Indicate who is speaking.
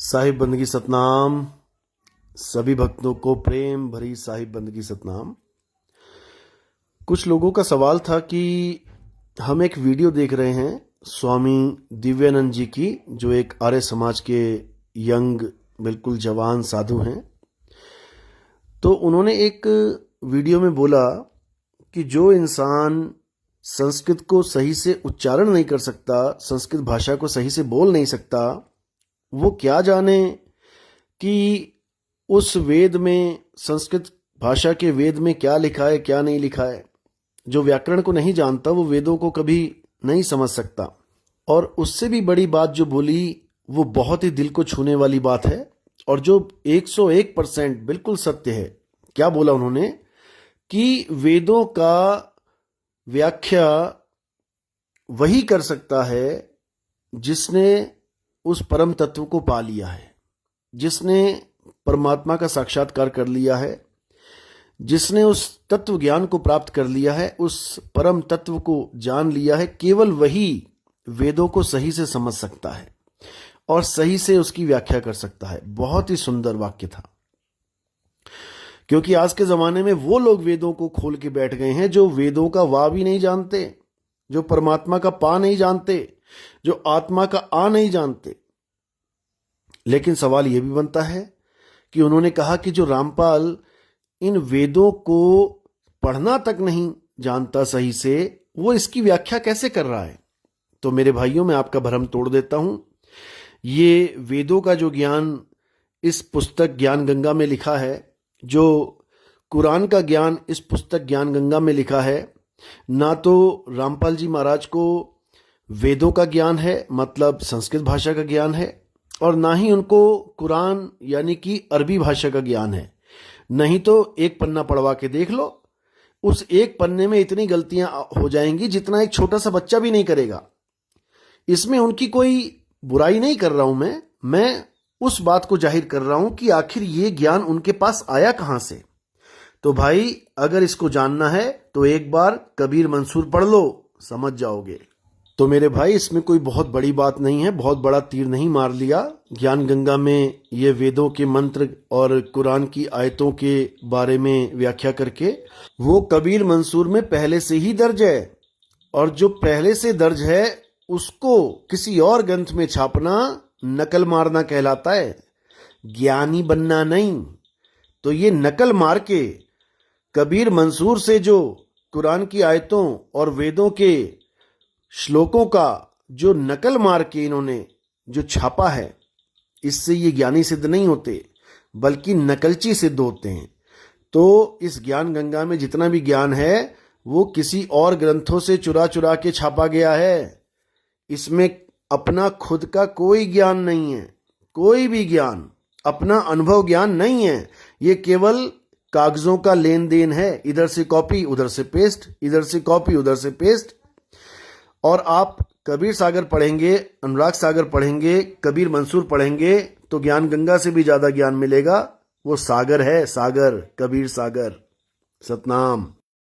Speaker 1: साहिब बंदगी सतनाम। सभी भक्तों को प्रेम भरी साहिब बंदगी सतनाम। कुछ लोगों का सवाल था कि हम एक वीडियो देख रहे हैं स्वामी दिव्यानंद जी की, जो एक आर्य समाज के यंग बिल्कुल जवान साधु हैं। तो उन्होंने एक वीडियो में बोला कि जो इंसान संस्कृत को सही से उच्चारण नहीं कर सकता, संस्कृत भाषा को सही से बोल नहीं सकता, वो क्या जाने कि उस वेद में, संस्कृत भाषा के वेद में क्या लिखा है क्या नहीं लिखा है। जो व्याकरण को नहीं जानता वो वेदों को कभी नहीं समझ सकता। और उससे भी बड़ी बात जो बोली वो बहुत ही दिल को छूने वाली बात है और जो 101% बिल्कुल सत्य है। क्या बोला उन्होंने कि वेदों का व्याख्या वही कर सकता है जिसने उस परम तत्व को पा लिया है, जिसने परमात्मा का साक्षात्कार कर लिया है, जिसने उस तत्व ज्ञान को प्राप्त कर लिया है, उस परम तत्व को जान लिया है। केवल वही वेदों को सही से समझ सकता है और सही से उसकी व्याख्या कर सकता है। बहुत ही सुंदर वाक्य था, क्योंकि आज के जमाने में वो लोग वेदों को खोल के बैठ गए हैं जो वेदों का वाह भी नहीं जानते, जो परमात्मा का पा नहीं जानते, जो आत्मा का आ नहीं जानते। लेकिन सवाल यह भी बनता है कि उन्होंने कहा कि जो रामपाल इन वेदों को पढ़ना तक नहीं जानता सही से, वो इसकी व्याख्या कैसे कर रहा है। तो मेरे भाइयों, मैं आपका भ्रम तोड़ देता हूं। ये वेदों का जो ज्ञान इस पुस्तक ज्ञान गंगा में लिखा है, जो कुरान का ज्ञान इस पुस्तक ज्ञान गंगा में लिखा है, ना तो रामपाल जी महाराज को वेदों का ज्ञान है, मतलब संस्कृत भाषा का ज्ञान है, और ना ही उनको कुरान यानी कि अरबी भाषा का ज्ञान है। नहीं तो एक पन्ना पढ़वा के देख लो, उस एक पन्ने में इतनी गलतियां हो जाएंगी जितना एक छोटा सा बच्चा भी नहीं करेगा। इसमें उनकी कोई बुराई नहीं कर रहा हूं मैं उस बात को जाहिर कर रहा हूं कि आखिर ये ज्ञान उनके पास आया कहां से। तो भाई, अगर इसको जानना है तो एक बार कबीर मंसूर पढ़ लो, समझ जाओगे। तो मेरे भाई, इसमें कोई बहुत बड़ी बात नहीं है, बहुत बड़ा तीर नहीं मार लिया। ज्ञान गंगा में ये वेदों के मंत्र और कुरान की आयतों के बारे में व्याख्या करके वो कबीर मंसूर में पहले से ही दर्ज है, और जो पहले से दर्ज है उसको किसी और ग्रंथ में छापना नकल मारना कहलाता है, ज्ञानी बनना नहीं। तो ये नकल मार के कबीर मंसूर से जो कुरान की आयतों और वेदों के श्लोकों का जो नकल मार के इन्होंने जो छापा है, इससे ये ज्ञानी सिद्ध नहीं होते बल्कि नकलची सिद्ध होते हैं। तो इस ज्ञान गंगा में जितना भी ज्ञान है वो किसी और ग्रंथों से चुरा चुरा के छापा गया है। इसमें अपना खुद का कोई ज्ञान नहीं है, कोई भी ज्ञान, अपना अनुभव ज्ञान नहीं है। ये केवल कागजों का लेन देन है, इधर से कॉपी उधर से पेस्ट, इधर से कॉपी उधर से पेस्ट। और आप कबीर सागर पढ़ेंगे, अनुराग सागर पढ़ेंगे, कबीर मंसूर पढ़ेंगे तो ज्ञान गंगा से भी ज्यादा ज्ञान मिलेगा। वो सागर है, सागर, कबीर सागर। सतनाम।